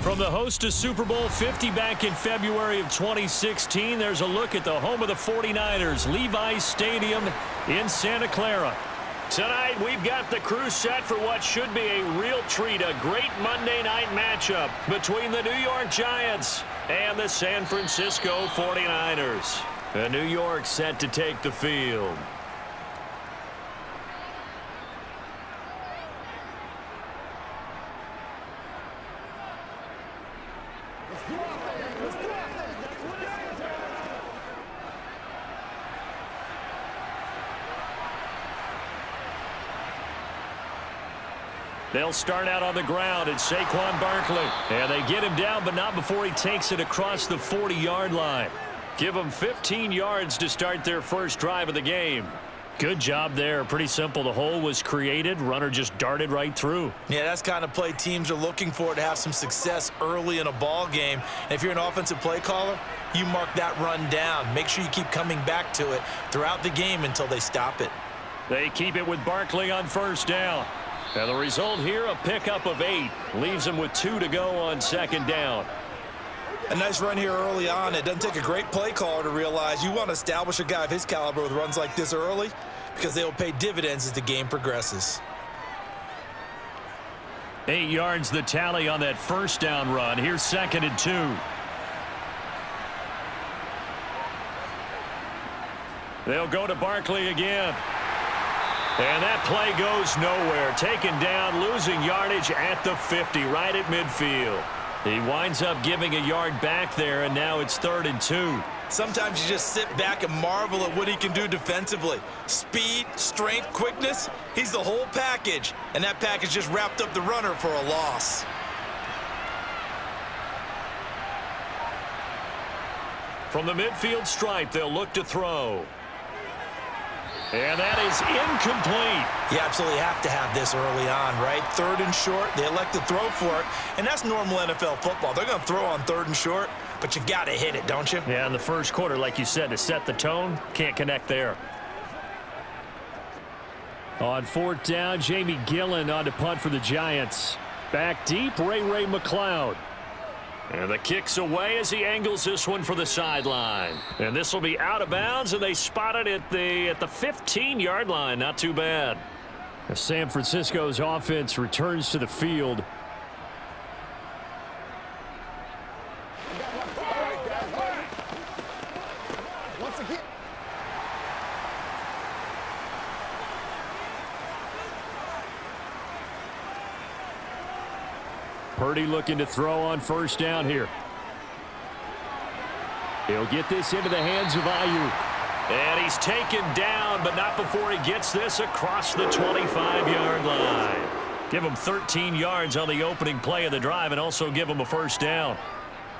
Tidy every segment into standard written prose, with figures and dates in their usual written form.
From the host to Super Bowl 50 back in February of 2016, there's a look at the home of the 49ers, Levi's Stadium in Santa Clara. Tonight, we've got the crew set for what should be a real treat, a great Monday night matchup between the New York Giants and the San Francisco 49ers. And New York set to take the field. They'll start out on the ground. It's Saquon Barkley. And they get him down, but not before he takes it across the 40-yard line. Give them 15 yards to start their first drive of the game. Good job there. Pretty simple. The hole was created. Runner just darted right through. Yeah, that's the kind of play teams are looking for to have some success early in a ball game. And if you're an offensive play caller, you mark that run down. Make sure you keep coming back to it throughout the game until they stop it. They keep it with Barkley on first down. And the result here, a pickup of 8. Leaves them with 2 to go on second down. A nice run here early on. It doesn't take a great play caller to realize you want to establish a guy of his caliber with runs like this early because they will pay dividends as the game progresses. 8 yards the tally on that first down run. Here's 2nd and 2. They'll go to Barkley again. And that play goes nowhere. Taken down, losing yardage at the 50, right at midfield. He winds up giving a yard back there, and now it's 3rd and 2. Sometimes you just sit back and marvel at what he can do defensively. Speed, strength, quickness, he's the whole package. And that package just wrapped up the runner for a loss. From the midfield stripe, they'll look to throw. And that is incomplete. You absolutely have to have this early on, right? 3rd and short, they elect to throw for it, and that's normal NFL football. They're going to throw on 3rd and short, but you've got to hit it, don't you? Yeah, in the first quarter, like you said, to set the tone, can't connect there. On 4th down, Jamie Gillen on to punt for the Giants. Back deep, Ray McLeod. And the kick's away as he angles this one for the sideline. And this will be out of bounds, and they spot it at the 15-yard line. Not too bad. As San Francisco's offense returns to the field. Purdy looking to throw on first down here. He'll get this into the hands of Ayuk. And he's taken down, but not before he gets this across the 25-yard line. Give him 13 yards on the opening play of the drive and also give him a first down.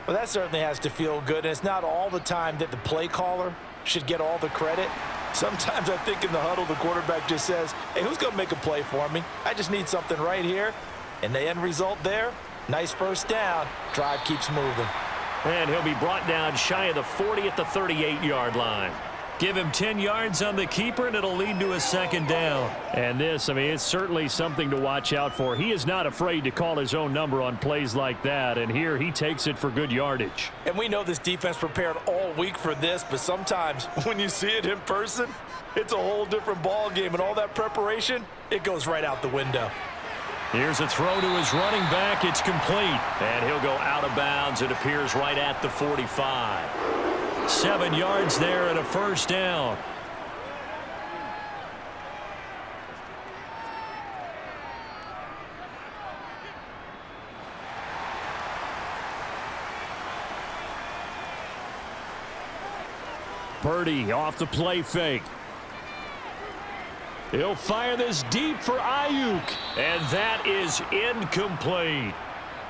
Well, that certainly has to feel good. And it's not all the time that the play caller should get all the credit. Sometimes I think in the huddle, the quarterback just says, hey, who's going to make a play for me? I just need something right here. And the end result there, nice first down. Drive keeps moving. And he'll be brought down shy of the 40 at the 38-yard line. Give him 10 yards on the keeper, and it'll lead to a second down. And this, I mean, it's certainly something to watch out for. He is not afraid to call his own number on plays like that, and here he takes it for good yardage. And we know this defense prepared all week for this, but sometimes when you see it in person, it's a whole different ball game, and all that preparation, it goes right out the window. Here's a throw to his running back. It's complete. And he'll go out of bounds. It appears right at the 45. 7 yards there and a first down. Purdy off the play fake. He'll fire this deep for Ayuk, and that is incomplete.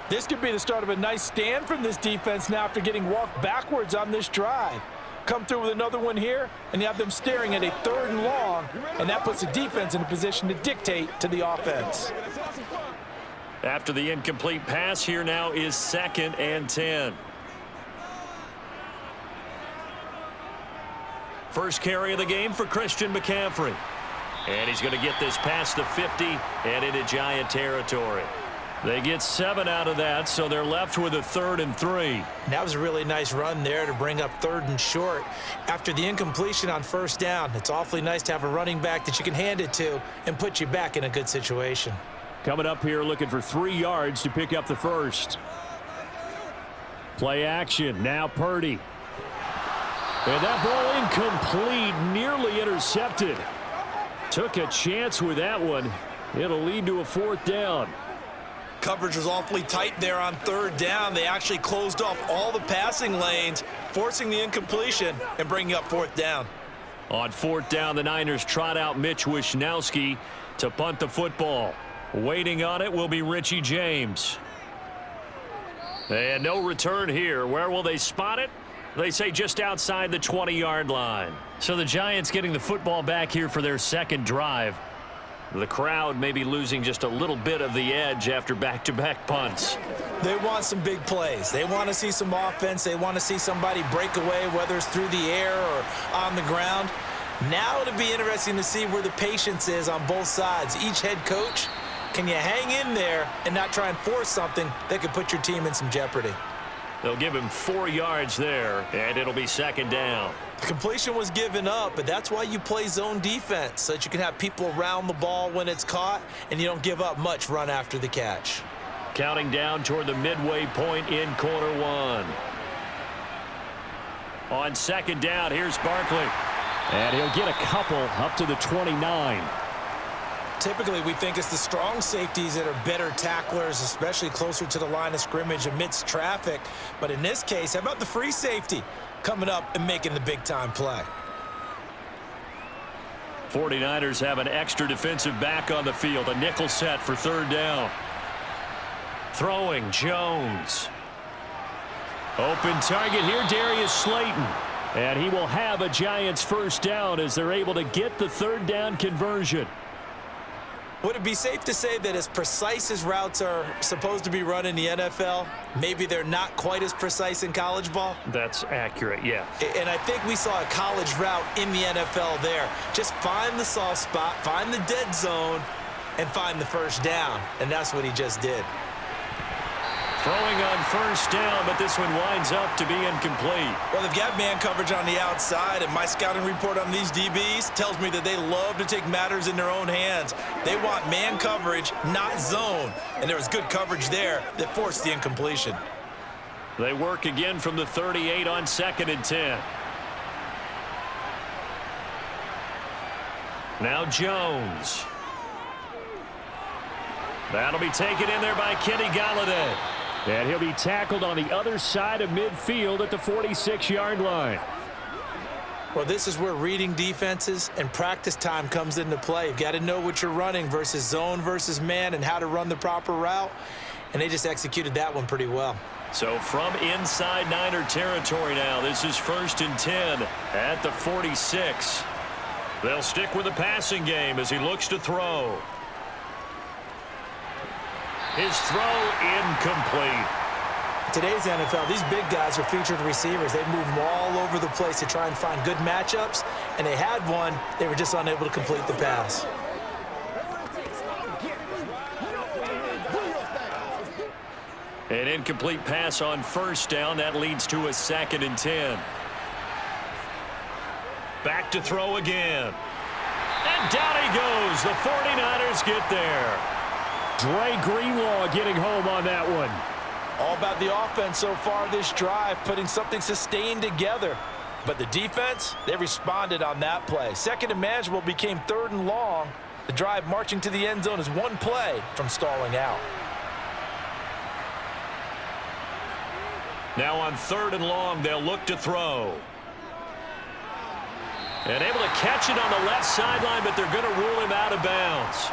This could be the start of a nice stand from this defense now after getting walked backwards on this drive. Come through with another one here, and you have them staring at a 3rd and long, and that puts the defense in a position to dictate to the offense. After the incomplete pass, here now is 2nd and 10. First carry of the game for Christian McCaffrey. And he's going to get this past the 50 and into Giant territory. They get 7 out of that, so they're left with a 3rd and 3. And that was a really nice run there to bring up 3rd and short. After the incompletion on 1st down, it's awfully nice to have a running back that you can hand it to and put you back in a good situation. Coming up here looking for 3 yards to pick up the first. Play action. Now Purdy. And that ball incomplete, nearly intercepted. Took a chance with that one. It'll lead to a 4th down. Coverage was awfully tight there on 3rd down. They actually closed off all the passing lanes, forcing the incompletion and bringing up 4th down. On 4th down, the Niners trot out Mitch Wishnowski to punt the football. Waiting on it will be Richie James. And no return here. Where will they spot it? They say just outside the 20-yard line. So the Giants getting the football back here for their 2nd drive. The crowd may be losing just a little bit of the edge after back-to-back punts. They want some big plays. They want to see some offense. They want to see somebody break away, whether it's through the air or on the ground. Now it'll be interesting to see where the patience is on both sides. Each head coach, can you hang in there and not try and force something that could put your team in some jeopardy? They'll give him 4 yards there, and it'll be 2nd down. The completion was given up, but that's why you play zone defense, so that you can have people around the ball when it's caught, and you don't give up much run after the catch. Counting down toward the midway point in quarter 1. On 2nd down, here's Barkley. And he'll get a couple up to the 29. Typically, we think it's the strong safeties that are better tacklers, especially closer to the line of scrimmage amidst traffic. But in this case, how about the free safety coming up and making the big-time play? 49ers have an extra defensive back on the field. A nickel set for 3rd down. Throwing, Jones. Open target here, Darius Slayton. And he will have a Giants 1st down as they're able to get the 3rd down conversion. Would it be safe to say that as precise as routes are supposed to be run in the NFL, maybe they're not quite as precise in college ball? That's accurate, yeah. And I think we saw a college route in the NFL there. Just find the soft spot, find the dead zone, and find the 1st down. And that's what he just did. Throwing on 1st down, but this one winds up to be incomplete. Well, they've got man coverage on the outside, and my scouting report on these DBs tells me that they love to take matters in their own hands. They want man coverage, not zone. And there was good coverage there that forced the incompletion. They work again from the 38 on 2nd and 10. Now Jones. That'll be taken in there by Kenny Golladay. And he'll be tackled on the other side of midfield at the 46-yard line. Well, this is where reading defenses and practice time comes into play. You've got to know what you're running versus zone versus man and how to run the proper route. And they just executed that one pretty well. So from inside Niner territory now, this is 1st and 10 at the 46. They'll stick with the passing game as he looks to throw. His throw incomplete. Today's NFL, these big guys are featured receivers. They move them all over the place to try and find good matchups, and they had one. They were just unable to complete the pass. An incomplete pass on 1st down. That leads to a 2nd and 10. Back to throw again. And down he goes. The 49ers get there. Dre Greenlaw getting home on that one. All about the offense so far this drive, putting something sustained together. But the defense, they responded on that play. 2nd and manageable became 3rd and long. The drive marching to the end zone is one play from stalling out. Now on 3rd and long, they'll look to throw. And able to catch it on the left sideline, but they're going to rule him out of bounds.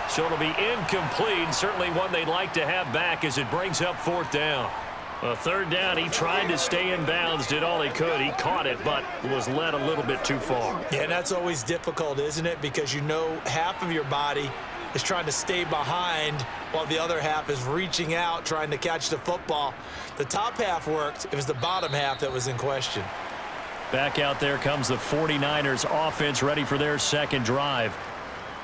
So it'll be incomplete, certainly one they'd like to have back as it brings up 4th down. Well, 3rd down, he tried to stay in bounds, did all he could. He caught it, but was led a little bit too far. Yeah, and that's always difficult, isn't it? Because you know half of your body is trying to stay behind while the other half is reaching out, trying to catch the football. The top half worked. It was the bottom half that was in question. Back out there comes the 49ers offense ready for their 2nd drive.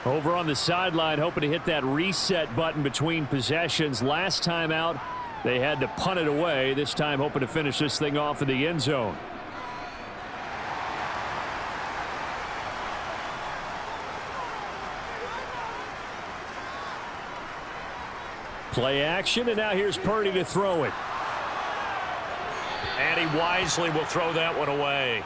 Over on the sideline, hoping to hit that reset button between possessions. Last time out, they had to punt it away. This time, hoping to finish this thing off in the end zone. Play action, and now here's Purdy to throw it. And he wisely will throw that one away.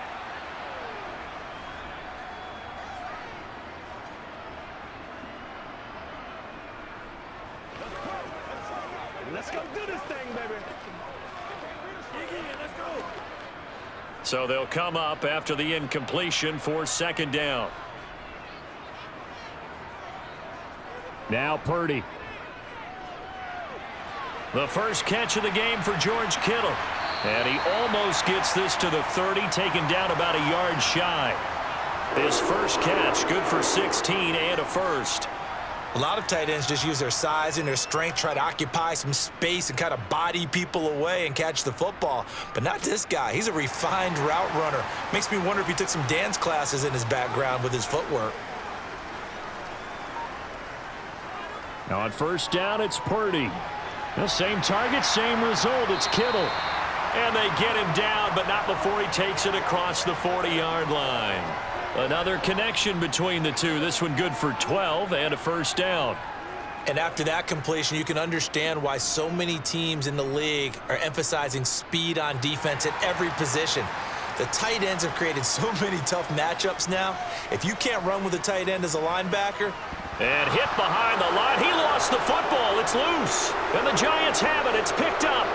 Let's go do this thing, baby. Let's go. So they'll come up after the incompletion for second down. Now Purdy. The first catch of the game for George Kittle. And he almost gets this to the 30, taken down about a yard shy. His first catch, good for 16 and a first. A lot of tight ends just use their size and their strength, try to occupy some space and kind of body people away and catch the football. But not this guy. He's a refined route runner. Makes me wonder if he took some dance classes in his background with his footwork. Now on first down, it's Purdy. The same target, same result. It's Kittle. And they get him down, but not before he takes it across the 40-yard line. Another connection between the two. This one good for 12 and a first down. And after that completion, you can understand why so many teams in the league are emphasizing speed on defense at every position. The tight ends have created so many tough matchups now. If you can't run with a tight end as a linebacker. And hit behind the line. He lost the football. It's loose. And the Giants have it. It's picked up.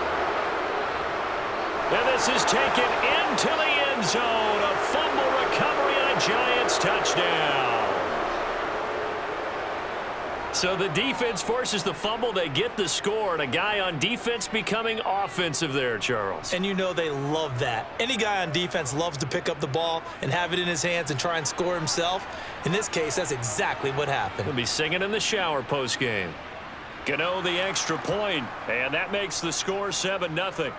And this is taken into the end zone. A fumble recovery and a Giants touchdown. So the defense forces the fumble. They get the score. And a guy on defense becoming offensive there, Charles. And you know they love that. Any guy on defense loves to pick up the ball and have it in his hands and try and score himself. In this case, that's exactly what happened. He'll be singing in the shower postgame. Gano the extra point. And that makes the score 7-0.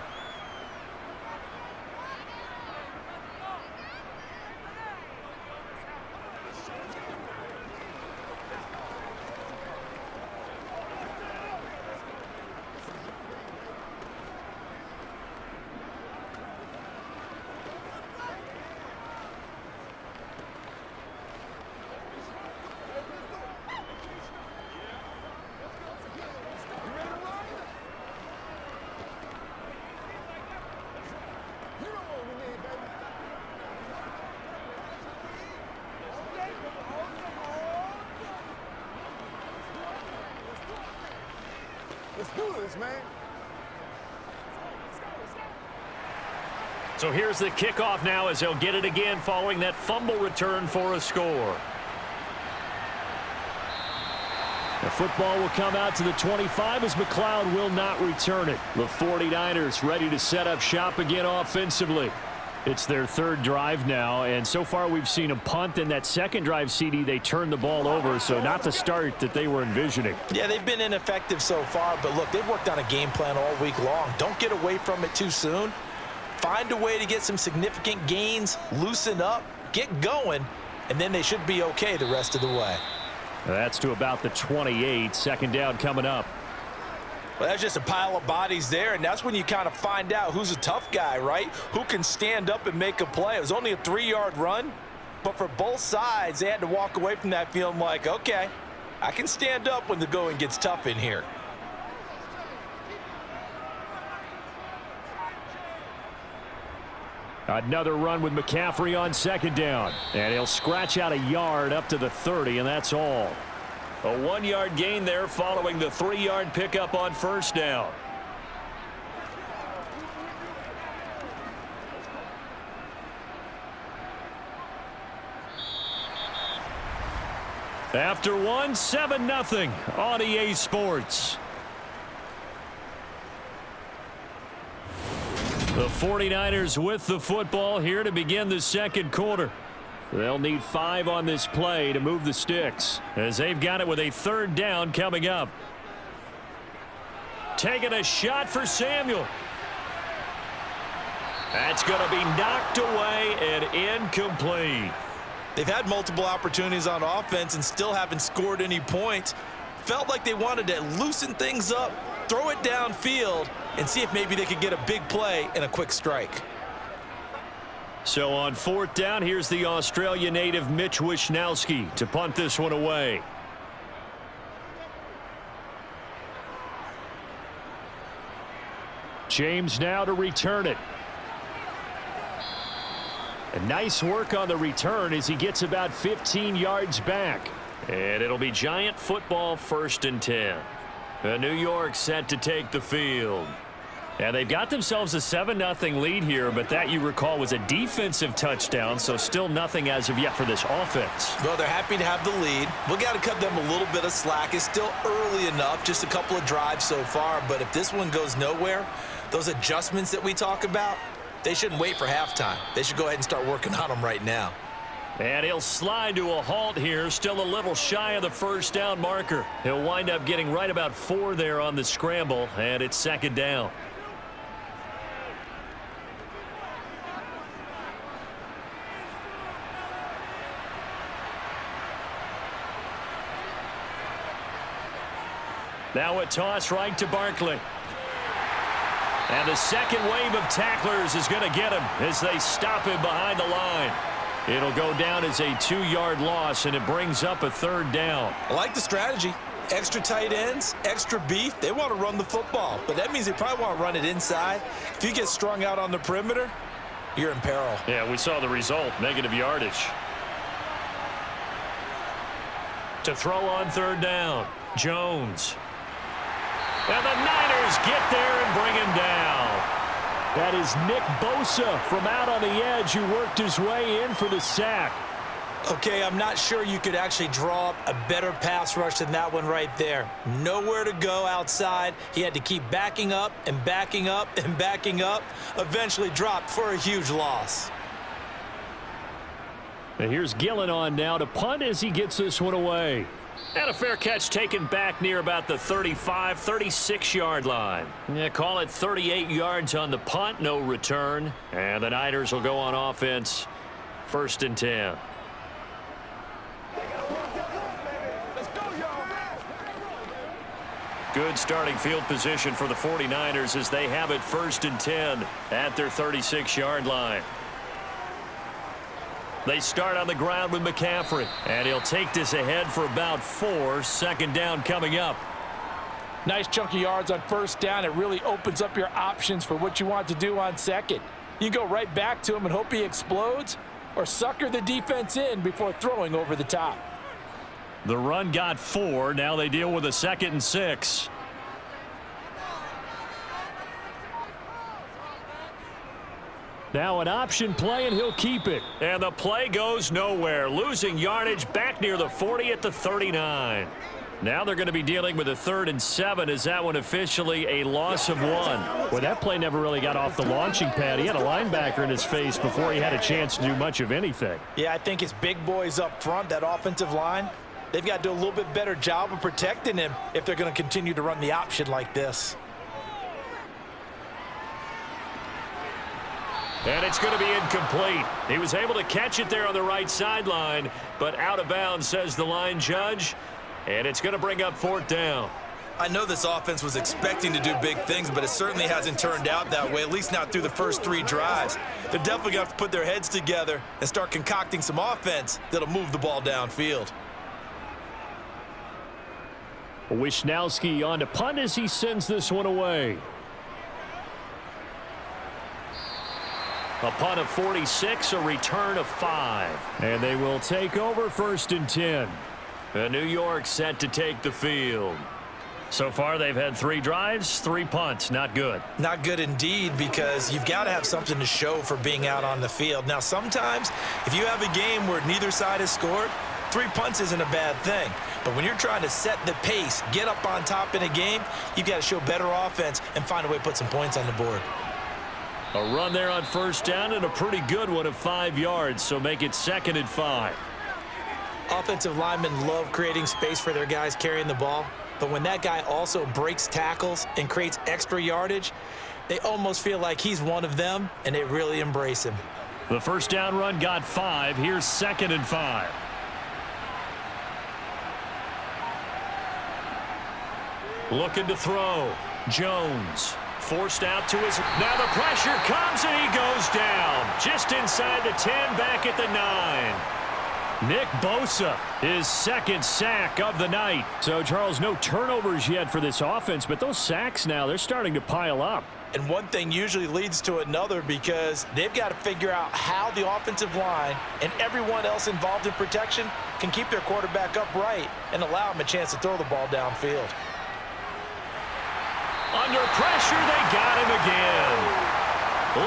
Let's do this, man. So here's the kickoff now as they'll get it again following that fumble return for a score. The football will come out to the 25 as McLeod will not return it. The 49ers ready to set up shop again offensively. It's their third drive now, and so far we've seen a punt. In that second drive, CD, they turned the ball over, so not the start that they were envisioning. Yeah, they've been ineffective so far, but look, they've worked on a game plan all week long. Don't get away from it too soon. Find a way to get some significant gains, loosen up, get going, and then they should be okay the rest of the way. That's to about the 28. Second down coming up. Well, that's just a pile of bodies there, and that's when you kind of find out who's a tough guy, right? Who can stand up and make a play. It was only a 3-yard run, but for both sides, they had to walk away from that feeling like, okay, I can stand up when the going gets tough in here. Another run with McCaffrey on second down. And he'll scratch out a yard up to the 30, and that's all. A 1-yard gain there following the 3-yard pickup on first down. After one, 7-0 on EA Sports. The 49ers with the football here to begin the second quarter. They'll need 5 on this play to move the sticks as they've got it with a third down coming up. Taking a shot for Samuel. That's going to be knocked away and incomplete. They've had multiple opportunities on offense and still haven't scored any points. Felt like they wanted to loosen things up, throw it downfield, and see if maybe they could get a big play and a quick strike. So on 4th down, here's the Australia native Mitch Wishnowsky to punt this one away. James now to return it. And nice work on the return as he gets about 15 yards back. And it'll be Giant football, 1st and 10. New York set to take the field. And they've got themselves a 7-0 lead here, but that, you recall, was a defensive touchdown, so still nothing as of yet for this offense. Well, they're happy to have the lead. We got to cut them a little bit of slack. It's still early enough, just a couple of drives so far, but if this one goes nowhere, those adjustments that we talk about, they shouldn't wait for halftime. They should go ahead and start working on them right now. And he'll slide to a halt here, still a little shy of the 1st down marker. He'll wind up getting right about 4 there on the scramble, and it's 2nd down. Now a toss right to Barkley. And the second wave of tacklers is going to get him as they stop him behind the line. It'll go down as a 2-yard loss, and it brings up a 3rd down. I like the strategy. Extra tight ends, extra beef. They want to run the football, but that means they probably want to run it inside. If you get strung out on the perimeter, you're in peril. Yeah, we saw the result, negative yardage. To throw on 3rd down, Jones. And the Niners get there and bring him down. That is Nick Bosa from out on the edge who worked his way in for the sack. Okay, I'm not sure you could actually draw up a better pass rush than that one right there. Nowhere to go outside. He had to keep backing up and backing up and backing up. Eventually dropped for a huge loss. And here's Gillen on now to punt as he gets this one away. And a fair catch taken back near about the 35, 36-yard line. Yeah, call it 38 yards on the punt, no return. And the Niners will go on offense, 1st and 10. Good starting field position for the 49ers as they have it 1st and 10 at their 36-yard line. They start on the ground with McCaffrey, and he'll take this ahead for about 4. 2nd down coming up. Nice chunk of yards on 1st down. It really opens up your options for what you want to do on 2nd. You go right back to him and hope he explodes, or sucker the defense in before throwing over the top. The run got 4. Now they deal with a 2nd and 6. Now an option play, and he'll keep it. And the play goes nowhere. Losing yardage back near the 40 at the 39. Now they're going to be dealing with a 3rd and 7. Is that one officially a loss of 1? Well, that play never really got off the launching pad. He had a linebacker in his face before he had a chance to do much of anything. Yeah, I think it's big boys up front, that offensive line. They've got to do a little bit better job of protecting him if they're going to continue to run the option like this. And it's going to be incomplete. He was able to catch it there on the right sideline, but out of bounds, says the line judge. And it's going to bring up 4th down. I know this offense was expecting to do big things, but it certainly hasn't turned out that way, at least not through the first 3 drives. They're definitely going to have to put their heads together and start concocting some offense that'll move the ball downfield. Wishnowsky on to punt as he sends this one away. A punt of 46, a return of 5. And they will take over 1st and 10. New York set to take the field. So far, they've had 3 drives, 3 punts. Not good. Not good indeed, because you've got to have something to show for being out on the field. Now, sometimes, if you have a game where neither side has scored, 3 punts isn't a bad thing. But when you're trying to set the pace, get up on top in a game, you've got to show better offense and find a way to put some points on the board. A run there on 1st down and a pretty good one of 5 yards, so make it 2nd and 5. Offensive linemen love creating space for their guys carrying the ball, but when that guy also breaks tackles and creates extra yardage, they almost feel like he's one of them, and they really embrace him. The first down run got 5. Here's 2nd and 5. Looking to throw. Jones forced out to his. Now the pressure comes and he goes down. Just inside the 10, back at the 9. Nick Bosa, his 2nd sack of the night. So, Charles, no turnovers yet for this offense, but those sacks now, they're starting to pile up. And one thing usually leads to another because they've got to figure out how the offensive line and everyone else involved in protection can keep their quarterback upright and allow him a chance to throw the ball downfield. Under pressure, they got him again.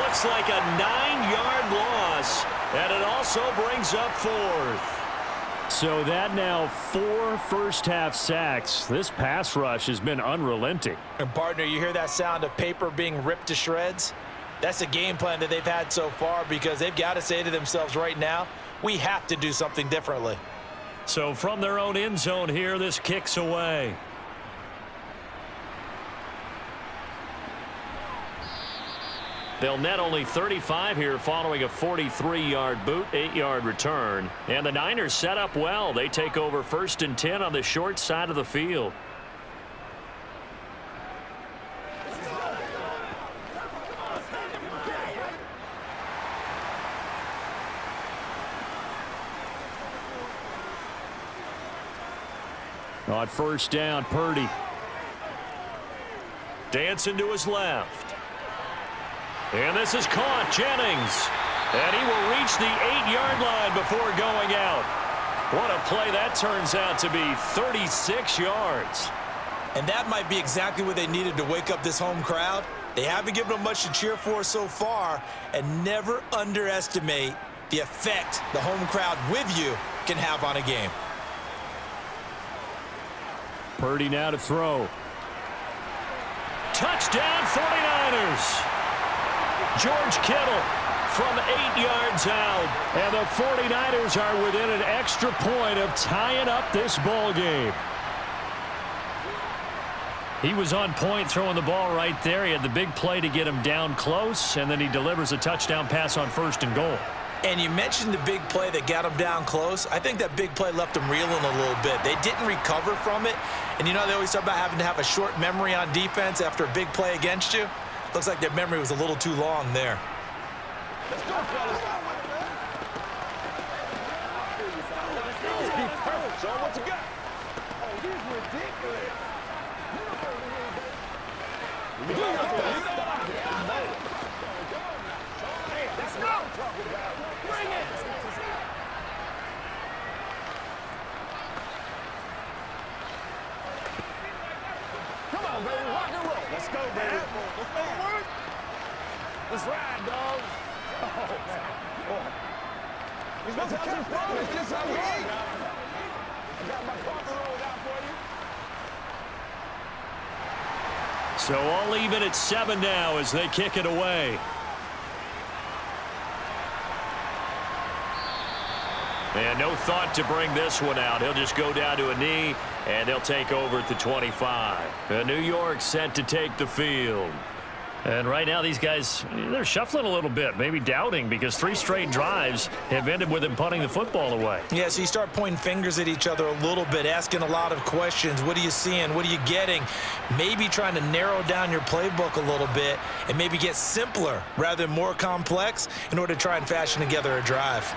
Looks like a 9-yard loss, and it also brings up 4th. So that now 4 first-half sacks. This pass rush has been unrelenting. And partner, you hear that sound of paper being ripped to shreds? That's a game plan that they've had so far because they've got to say to themselves right now, we have to do something differently. So from their own end zone here, this kicks away. They'll net only 35 here following a 43-yard boot, 8-yard return. And the Niners set up well. They take over 1st and 10 on the short side of the field. On 1st down, Purdy. Dancing to his left. And this is caught. Jennings. And he will reach the 8-yard line before going out. What a play that turns out to be. 36 yards. And that might be exactly what they needed to wake up this home crowd. They haven't given them much to cheer for so far. And never underestimate the effect the home crowd with you can have on a game. Purdy now to throw. Touchdown 49ers. George Kittle from 8 yards out. And the 49ers are within an extra point of tying up this ball game. He was on point throwing the ball right there. He had the big play to get him down close, and then he delivers a touchdown pass on 1st and goal. And you mentioned the big play that got him down close. I think that big play left him reeling a little bit. They didn't recover from it. And you know they always talk about having to have a short memory on defense after a big play against you. Looks like their memory was a little too long there. Let's go, fellas. Let's be perfect, son. What you got? Oh, he's ridiculous. Let's go. Bring it. Come on, baby. Rock and roll. Let's go, baby. Let's make it work. Let's ride, dog. Oh, man. Oh. He's going to catch his phone. It's just how we eat. I got my coffee rolled out for you. So all even at 7 now as they kick it away. And no thought to bring this one out. He'll just go down to a knee, and they'll take over at the 25. New York set to take the field. And right now these guys, they're shuffling a little bit, maybe doubting, because 3 straight drives have ended with them punting the football away. Yeah, so you start pointing fingers at each other a little bit, asking a lot of questions. What are you seeing? What are you getting? Maybe trying to narrow down your playbook a little bit and maybe get simpler rather than more complex in order to try and fashion together a drive.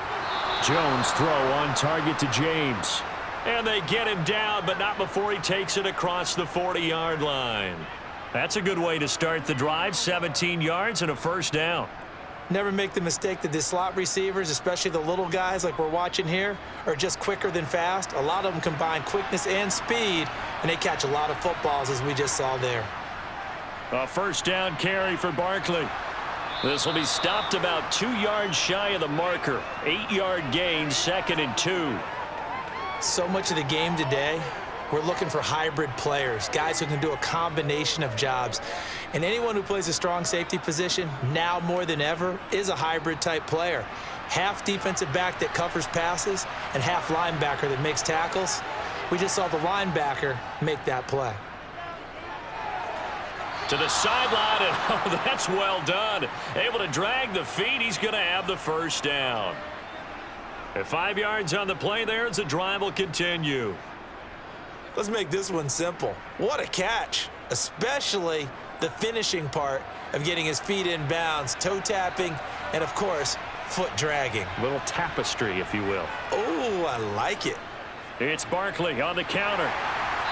Jones throw on target to James. And they get him down, but not before he takes it across the 40-yard line. That's a good way to start the drive. 17 yards and a 1st down. Never make the mistake that the slot receivers, especially the little guys like we're watching here, are just quicker than fast. A lot of them combine quickness and speed, and they catch a lot of footballs, as we just saw there. A 1st down carry for Barkley. This will be stopped about 2 yards shy of the marker. 8-yard gain, 2nd and 2. So much of the game today, we're looking for hybrid players, guys who can do a combination of jobs. And anyone who plays a strong safety position, now more than ever, is a hybrid type player. Half defensive back that covers passes and half linebacker that makes tackles. We just saw the linebacker make that play. To the sideline, and oh, that's well done. Able to drag the feet. He's going to have the first down. At 5 yards on the play there as the drive will continue. Let's make this one simple. What a catch, especially the finishing part of getting his feet in bounds, toe tapping, and of course, foot dragging. A little tapestry, if you will. Oh, I like it. It's Barkley on the counter.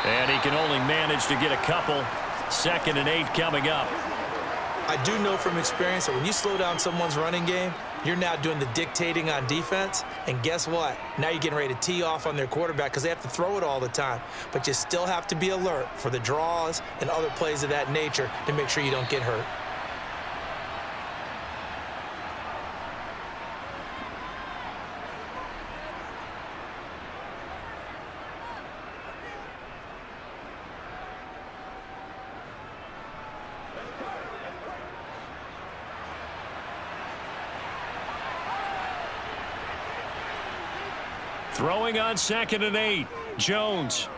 And he can only manage to get a couple. 2nd and 8 coming up. I do know from experience that when you slow down someone's running game, you're now doing the dictating on defense. And guess what? Now you're getting ready to tee off on their quarterback because they have to throw it all the time. But you still have to be alert for the draws and other plays of that nature to make sure you don't get hurt. Throwing on 2nd and 8. Jones.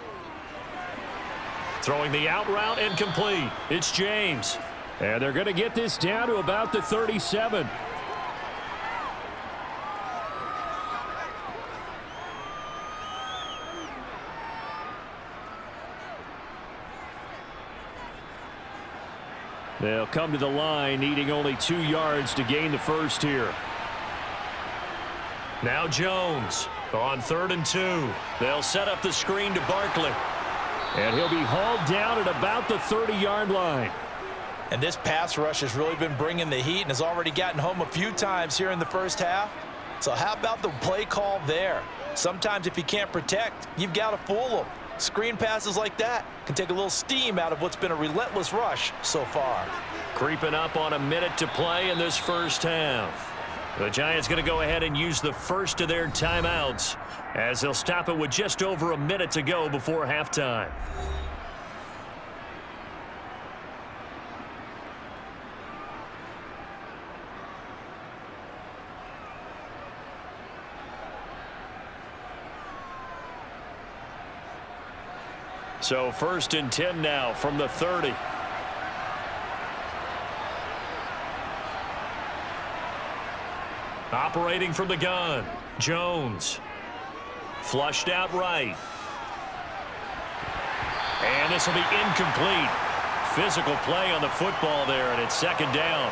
Throwing the out route and complete. It's James. And they're going to get this down to about the 37. They'll come to the line needing only 2 yards to gain the first here. Now Jones on 3rd and 2. They'll set up the screen to Barkley. And he'll be hauled down at about the 30-yard line. And this pass rush has really been bringing the heat and has already gotten home a few times here in the first half. So how about the play call there? Sometimes if you can't protect, you've got to fool them. Screen passes like that can take a little steam out of what's been a relentless rush so far. Creeping up on a minute to play in this first half. The Giants going to go ahead and use the first of their timeouts as they'll stop it with just over a minute to go before halftime. So 1st and 10 now from the 30. Operating from the gun, Jones. Flushed out right. And this will be incomplete. Physical play on the football there, and it's 2nd down.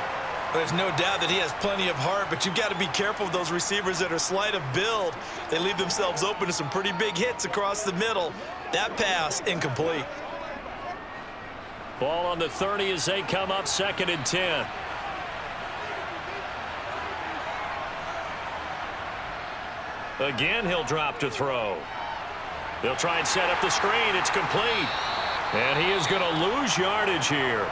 There's no doubt that he has plenty of heart, but you've got to be careful of those receivers that are slight of build. They leave themselves open to some pretty big hits across the middle. That pass, incomplete. Ball on the 30 as they come up 2nd and 10. Again, he'll drop to throw. They'll try and set up the screen. It's complete. And he is going to lose yardage here.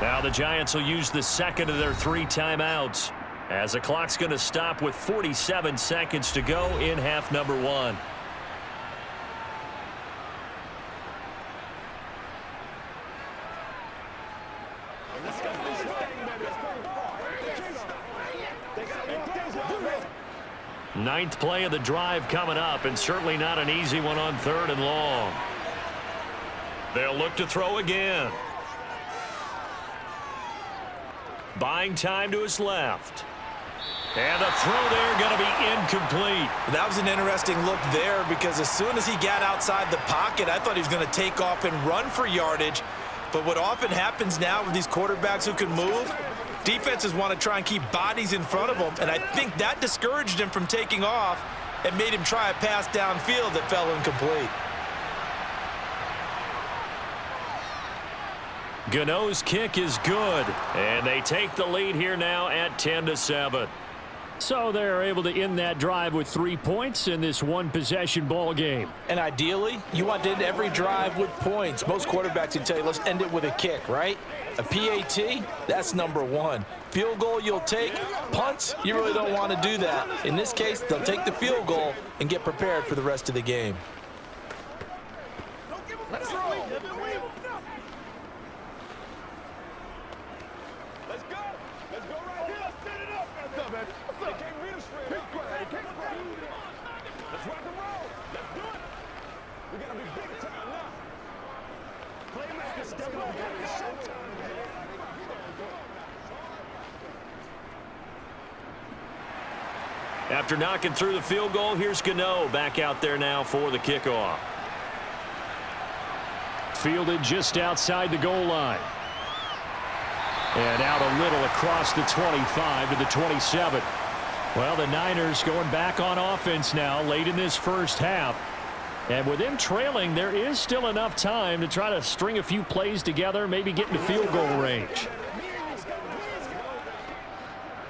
Now the Giants will use the 2nd of their 3 timeouts as the clock's going to stop with 47 seconds to go in half number 1. Ninth play of the drive coming up, and certainly not an easy one on 3rd and long. They'll look to throw again. Buying time to his left. And the throw there going to be incomplete. That was an interesting look there because as soon as he got outside the pocket, I thought he was going to take off and run for yardage. But what often happens now with these quarterbacks who can move, defenses want to try and keep bodies in front of them, and I think that discouraged him from taking off and made him try a pass downfield that fell incomplete. Gano's kick is good, and they take the lead here now at 10-7. So they're able to end that drive with 3 points in this one-possession ball game. And ideally, you want to end every drive with points. Most quarterbacks can tell you, let's end it with a kick, right? A PAT, that's number 1. Field goal you'll take. Punts, you really don't want to do that. In this case, they'll take the field goal and get prepared for the rest of the game. Let's roll. Let's go. Let's go right here. Let's set it up. What's up, man? What's up? They can't read us straight. Let's rock and roll. Let's do it. We're going to be big time now. After knocking through the field goal, here's Gano back out there now for the kickoff. Fielded just outside the goal line. And out a little across the 25 to the 27. Well, the Niners going back on offense now late in this first half. And with them trailing, there is still enough time to try to string a few plays together, maybe get into field goal range.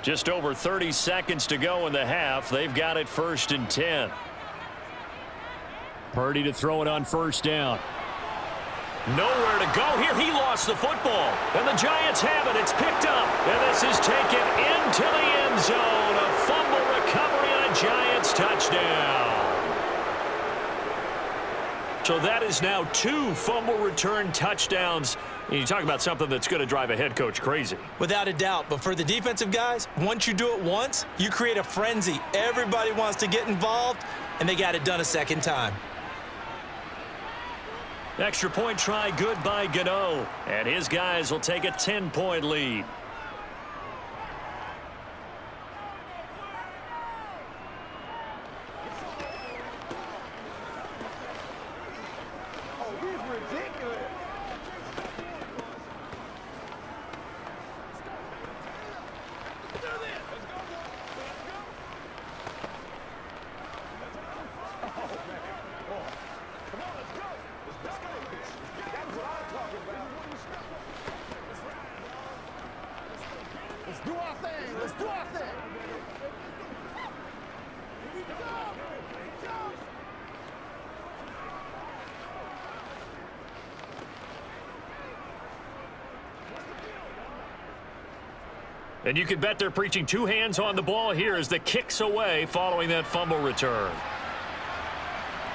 Just over 30 seconds to go in the half. They've got it 1st and 10. Purdy to throw it on 1st down. Nowhere to go here. He lost the football. And the Giants have it. It's picked up. And this is taken into the end zone. A fumble recovery and a Giants touchdown. So that is now 2 fumble return touchdowns. And you talk about something that's going to drive a head coach crazy. Without a doubt. But for the defensive guys, once you do it once, you create a frenzy. Everybody wants to get involved, and they got it done a second time. Extra point try good by Gano. And his guys will take a 10-point lead. And you can bet they're preaching 2 hands on the ball here as the kick's away following that fumble return.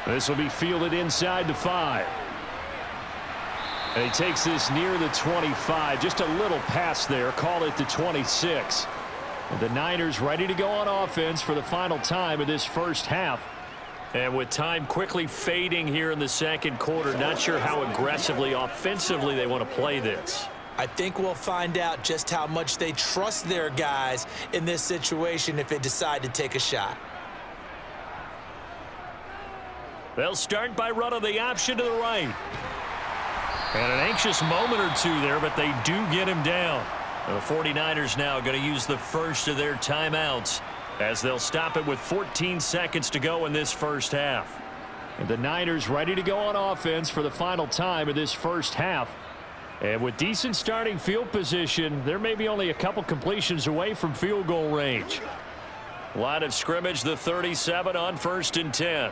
This will be fielded inside the 5. And he takes this near the 25. Just a little pass there. Call it the 26. And the Niners ready to go on offense for the final time of this first half. And with time quickly fading here in the second quarter, not sure how aggressively, offensively they want to play this. I think we'll find out just how much they trust their guys in this situation if they decide to take a shot. They'll start by running the option to the right. And an anxious moment or two there, but they do get him down. And the 49ers now going to use the first of their timeouts as they'll stop it with 14 seconds to go in this first half. And the Niners ready to go on offense for the final time of this first half. And with decent starting field position, they're maybe only a couple completions away from field goal range. Line of scrimmage, the 37 on 1st and 10.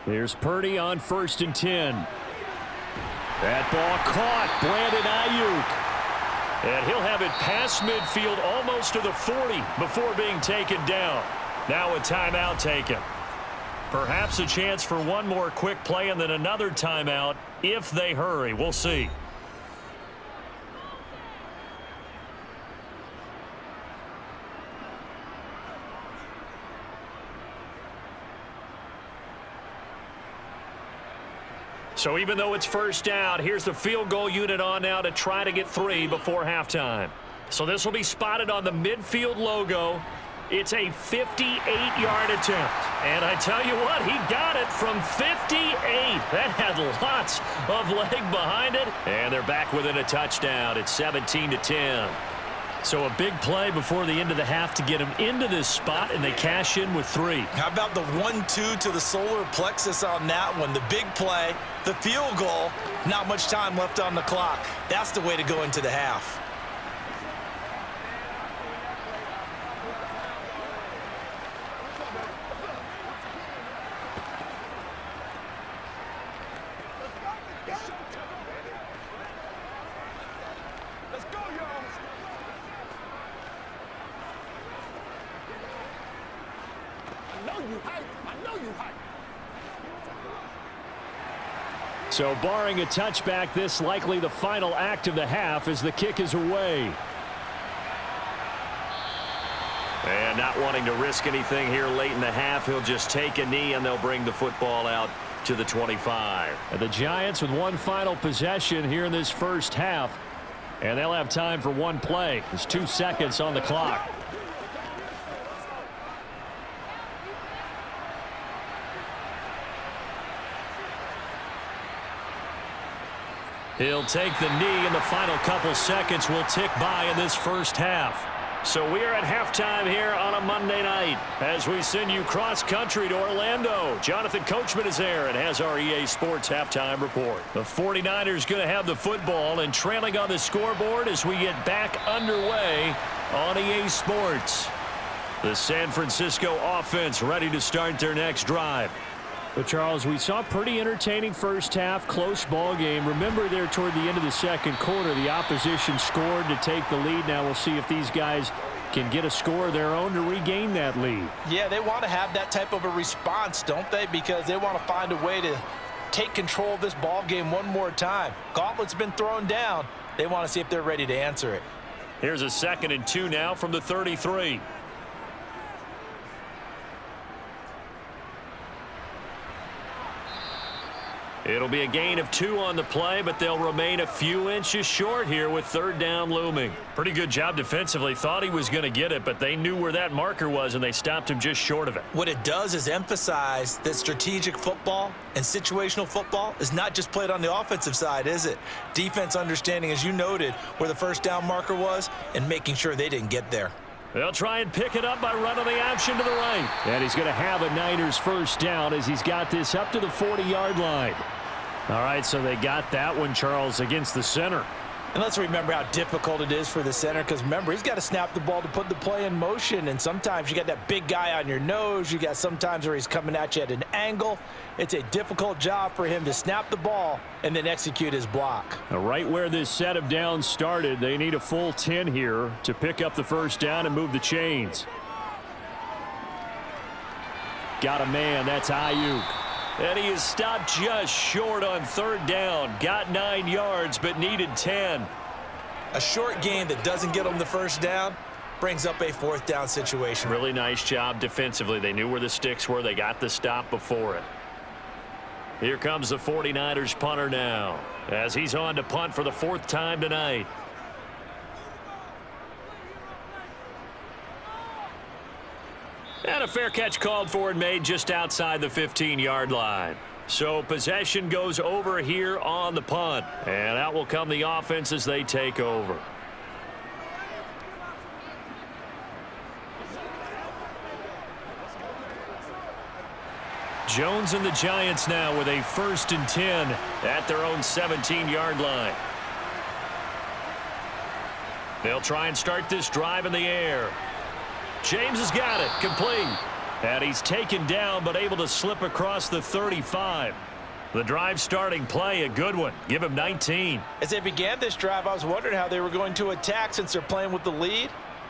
Here's Purdy on 1st and 10. That ball caught. Brandon Ayuk. And he'll have it past midfield almost to the 40 before being taken down. Now a timeout taken. Perhaps a chance for one more quick play and then another timeout if they hurry. We'll see. So even though it's 1st down, here's the field goal unit on now to try to get 3 before halftime. So this will be spotted on the midfield logo. It's a 58-yard attempt. And I tell you what, he got it from 58. That had lots of leg behind it. And they're back within a touchdown. It's 17-10. So a big play before the end of the half to get him into this spot, and they cash in with 3. How about the 1-2 to the solar plexus on that one? The big play, the field goal, not much time left on the clock. That's the way to go into the half. So barring a touchback, this likely the final act of the half as the kick is away. And not wanting to risk anything here late in the half, he'll just take a knee and they'll bring the football out to the 25. And the Giants with one final possession here in this first half. And they'll have time for one play. There's 2 seconds on the clock. He'll take the knee, and the final couple seconds will tick by in this first half. So we are at halftime here on a Monday night as we send you cross-country to Orlando. Jonathan Coachman is there and has our EA Sports halftime report. The 49ers going to have the football and trailing on the scoreboard as we get back underway on EA Sports. The San Francisco offense ready to start their next drive. But, Charles, we saw a pretty entertaining first half, close ball game. Remember there toward the end of the second quarter, the opposition scored to take the lead. Now we'll see if these guys can get a score of their own to regain that lead. Yeah, they want to have that type of a response, don't they? Because they want to find a way to take control of this ball game one more time. Gauntlet's been thrown down. They want to see if they're ready to answer it. Here's a 2nd and 2 now from the 33. It'll be a gain of 2 on the play, but they'll remain a few inches short here with 3rd down looming. Pretty good job defensively. Thought he was going to get it, but they knew where that marker was, and they stopped him just short of it. What it does is emphasize that strategic football and situational football is not just played on the offensive side, is it? Defense understanding, as you noted, where the 1st down marker was and making sure they didn't get there. They'll try and pick it up by running the option to the right. And he's going to have a Niners 1st down as he's got this up to the 40-yard line. All right, so they got that one, Charles, against the center. And let's remember how difficult it is for the center, because remember, he's got to snap the ball to put the play in motion, and sometimes you got that big guy on your nose. You got sometimes where he's coming at you at an angle. It's a difficult job for him to snap the ball and then execute his block. Now, right where this set of downs started, they need a full 10 here to pick up the 1st down and move the chains. Got a man, that's Ayuk. And he is stopped just short on 3rd down. Got 9 yards, but needed 10. A short gain that doesn't get him the 1st down brings up a 4th down situation. Really nice job defensively. They knew where the sticks were. They got the stop before it. Here comes the 49ers punter now as he's on to punt for the 4th time tonight. And a fair catch called for and made just outside the 15-yard line. So possession goes over here on the punt. And out will come the offense as they take over. Jones and the Giants now with a 1st and 10 at their own 17-yard line. They'll try and start this drive in the air. James has got it, complete. And he's taken down, but able to slip across the 35. The drive starting play, a good one. Give him 19. As they began this drive, I was wondering how they were going to attack since they're playing with the lead.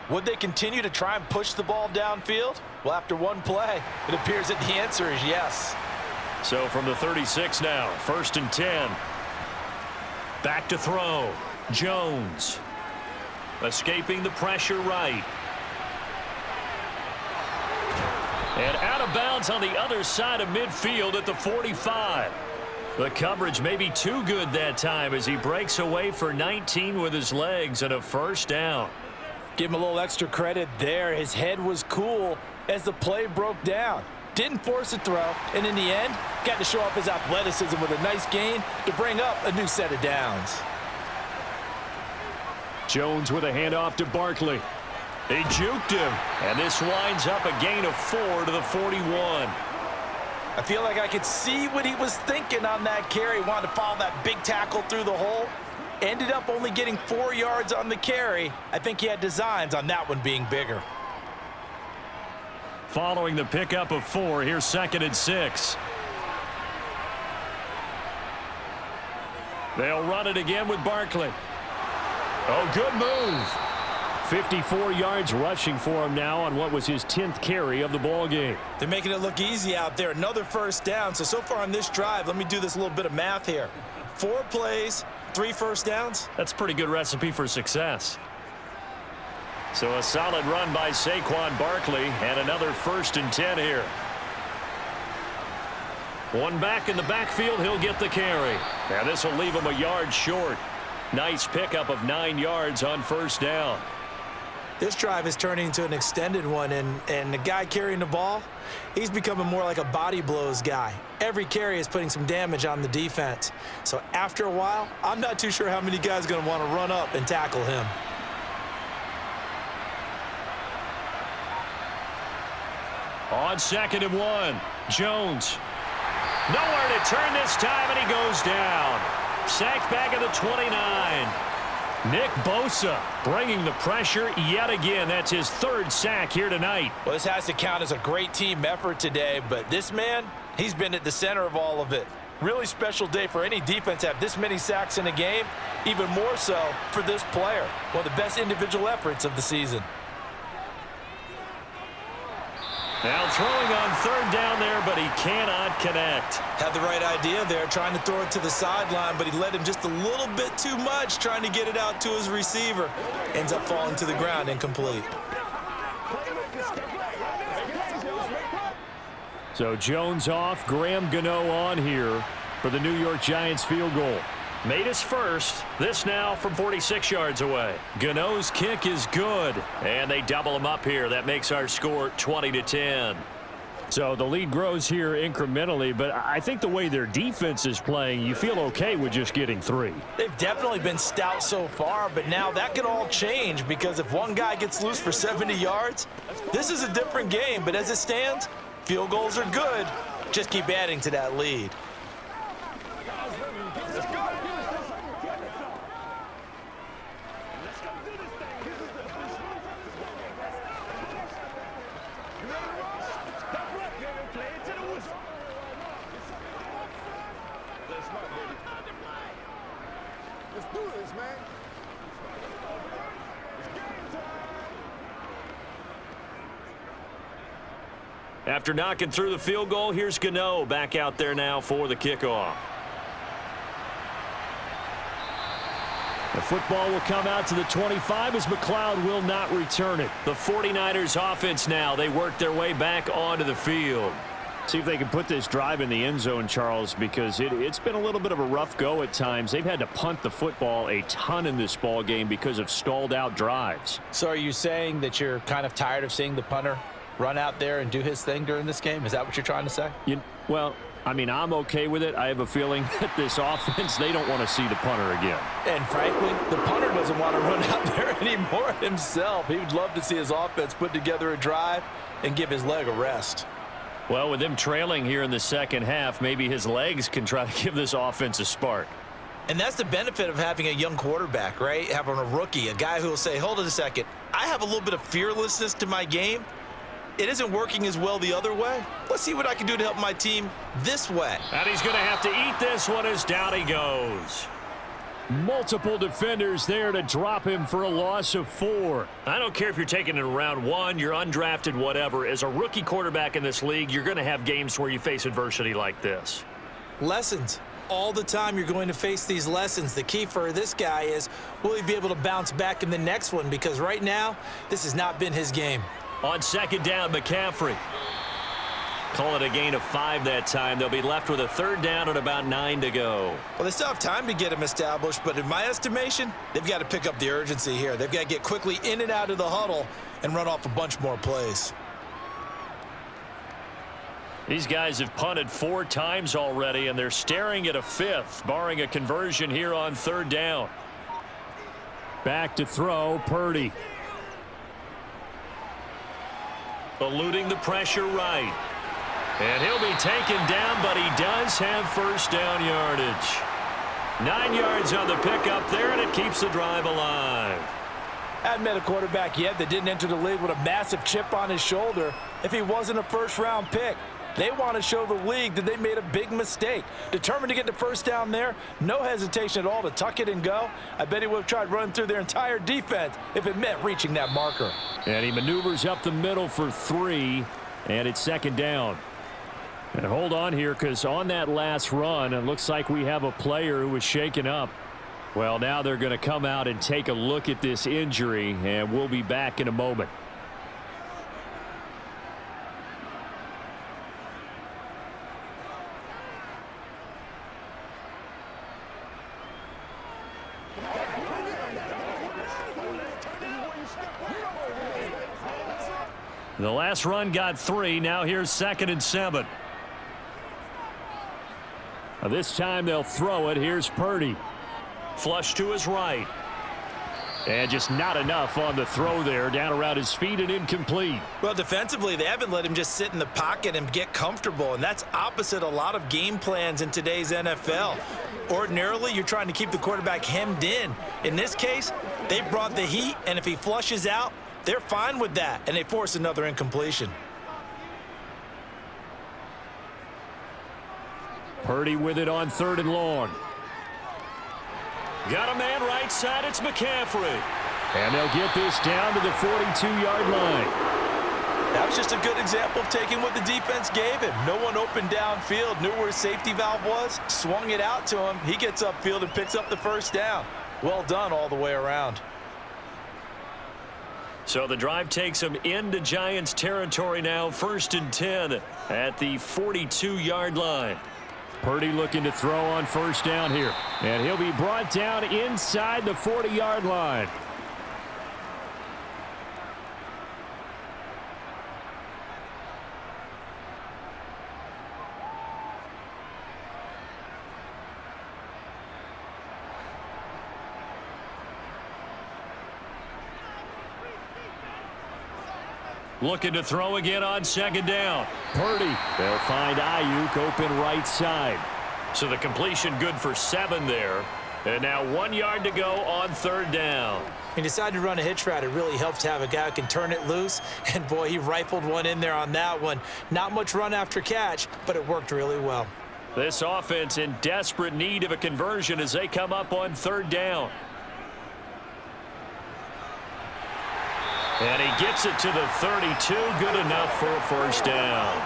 Would they continue to try and push the ball downfield? Well, after one play, it appears that the answer is yes. So from the 36 now, 1st and 10. Back to throw. Jones. Escaping the pressure right. And out of bounds on the other side of midfield at the 45. The coverage may be too good that time as he breaks away for 19 with his legs and a 1st down. Give him a little extra credit there. His head was cool as the play broke down. Didn't force a throw, and in the end, got to show off his athleticism with a nice gain to bring up a new set of downs. Jones with a handoff to Barkley. They juked him, and this winds up a gain of 4 to the 41. I feel like I could see what he was thinking on that carry. Wanted to follow that big tackle through the hole. Ended up only getting 4 yards on the carry. I think he had designs on that one being bigger. Following the pickup of 4, here's 2nd and 6. They'll run it again with Barkley. Oh, good move. 54 yards rushing for him now on what was his 10th carry of the ball game. They're making it look easy out there. Another 1st down. So far on this drive, let me do this little bit of math here. 4 plays, 3 1st downs. That's a pretty good recipe for success. So a solid run by Saquon Barkley and another 1st and 10 here. One back in the backfield, he'll get the carry. Now this will leave him a yard short. Nice pickup of 9 yards on first down. This drive is turning into an extended one, and the guy carrying the ball, he's becoming more like a body blows guy. Every carry is putting some damage on the defense. So after a while, I'm not too sure how many guys are going to want to run up and tackle him. On 2nd and 1, Jones. Nowhere to turn this time, and he goes down. Sacked back at the 29. Nick Bosa bringing the pressure yet again. That's his 3rd sack here tonight. Well, this has to count as a great team effort today, but this man, he's been at the center of all of it. Really special day for any defense to have this many sacks in a game, even more so for this player. One of the best individual efforts of the season. Now throwing on 3rd down there, but he cannot connect. Had the right idea there, trying to throw it to the sideline, but he led him just a little bit too much, trying to get it out to his receiver. Ends up falling to the ground, incomplete. So Jones off, Graham Gano on here for the New York Giants field goal. Made his first. This now from 46 yards away. Gano's kick is good, and they double him up here. That makes our score 20-10. So the lead grows here incrementally, but I think the way their defense is playing, you feel okay with just getting 3. They've definitely been stout so far, but now that could all change because if one guy gets loose for 70 yards, this is a different game. But as it stands, field goals are good. Just keep adding to that lead. Let's do this, man. After knocking through the field goal, here's Gano back out there now for the kickoff. The football will come out to the 25 as McLeod will not return it. The 49ers offense now, they work their way back onto the field. See if they can put this drive in the end zone, Charles, because it's been a little bit of a rough go at times. They've had to punt the football a ton in this ball game because of stalled out drives. So are you saying that you're kind of tired of seeing the punter run out there and do his thing during this game? Is that what you're trying to say? Well, I mean, I'm okay with it. I have a feeling that this offense, they don't want to see the punter again. And frankly, the punter doesn't want to run out there anymore himself. He would love to see his offense put together a drive and give his leg a rest. Well, with them trailing here in the second half, maybe his legs can try to give this offense a spark. And that's the benefit of having a young quarterback, right? Having a rookie, a guy who will say, hold it a second, I have a little bit of fearlessness to my game. It isn't working as well the other way. Let's see what I can do to help my team this way. And he's going to have to eat this one as down he goes. Multiple defenders there to drop him for a loss of 4. I don't care if you're taking it in round 1, you're undrafted, whatever. As a rookie quarterback in this league, you're going to have games where you face adversity like this. Lessons. All the time you're going to face these lessons. The key for this guy is, will he be able to bounce back in the next one? Because right now, this has not been his game. On second down, McCaffrey. Call it a gain of 5 that time. They'll be left with a 3rd down and about 9 to go. Well, they still have time to get him established, but in my estimation, they've got to pick up the urgency here. They've got to get quickly in and out of the huddle and run off a bunch more plays. These guys have punted 4 times already, and they're staring at a 5th, barring a conversion here on 3rd down. Back to throw, Purdy. Eluding the pressure right. And he'll be taken down, but he does have first down yardage. 9 yards on the pickup there, and it keeps the drive alive. I haven't met a quarterback yet that didn't enter the league with a massive chip on his shoulder if he wasn't a first-round pick. They want to show the league that they made a big mistake. Determined to get the first down there, no hesitation at all to tuck it and go. I bet he would have tried running through their entire defense if it meant reaching that marker. And he maneuvers up the middle for 3, and it's 2nd down. And hold on here, because on that last run, it looks like we have a player who was shaken up. Well, now they're going to come out and take a look at this injury, and we'll be back in a moment. The last run got 3. Now here's 2nd and 7. This time they'll throw it. Here's Purdy. Flush to his right. And just not enough on the throw there. Down around his feet and incomplete. Well, defensively, they haven't let him just sit in the pocket and get comfortable, and that's opposite a lot of game plans in today's NFL. Ordinarily, you're trying to keep the quarterback hemmed in. In this case, they brought the heat, and if he flushes out, they're fine with that, and they force another incompletion. Purdy with it on 3rd and long. Got a man right side. It's McCaffrey. And they'll get this down to the 42-yard line. That was just a good example of taking what the defense gave him. No one opened downfield, knew where his safety valve was, swung it out to him. He gets upfield and picks up the first down. Well done all the way around. So the drive takes him into Giants territory now. 1st and 10 at the 42-yard line. Purdy looking to throw on 1st down here. And he'll be brought down inside the 40-yard line. Looking to throw again on 2nd down. Purdy. They'll find Ayuk open right side. So the completion good for 7 there. And now 1 yard to go on 3rd down. He decided to run a hitch route. It really helps to have a guy who can turn it loose. And, boy, he rifled one in there on that one. Not much run after catch, but it worked really well. This offense in desperate need of a conversion as they come up on 3rd down. And he gets it to the 32. Good enough for a 1st down.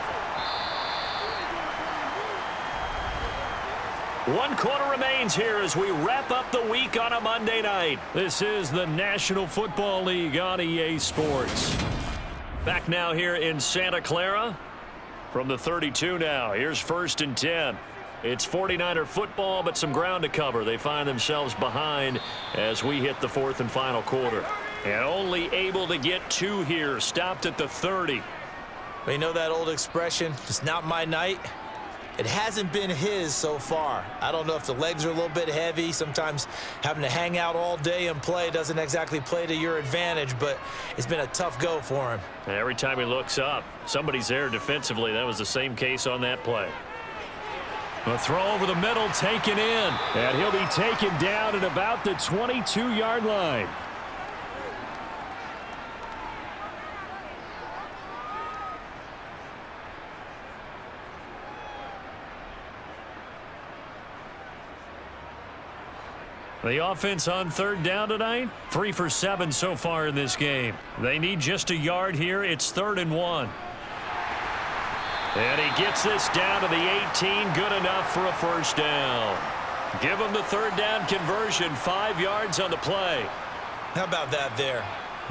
1 quarter remains here as we wrap up the week on a Monday night. This is the National Football League on EA Sports. Back now here in Santa Clara from the 32 now. Here's 1st and 10. It's 49er football, but some ground to cover. They find themselves behind as we hit the 4th and final quarter. And only able to get 2 here. Stopped at the 30. But you know that old expression, it's not my night? It hasn't been his so far. I don't know if the legs are a little bit heavy. Sometimes having to hang out all day and play doesn't exactly play to your advantage, but it's been a tough go for him. And every time he looks up, somebody's there defensively. That was the same case on that play. A throw over the middle taken in. And he'll be taken down at about the 22-yard line. The offense on 3rd down tonight, 3 for 7 so far in this game. They need just a yard here. It's 3rd and 1. And he gets this down to the 18. Good enough for a 1st down. Give him the 3rd down conversion. 5 yards on the play. How about that there?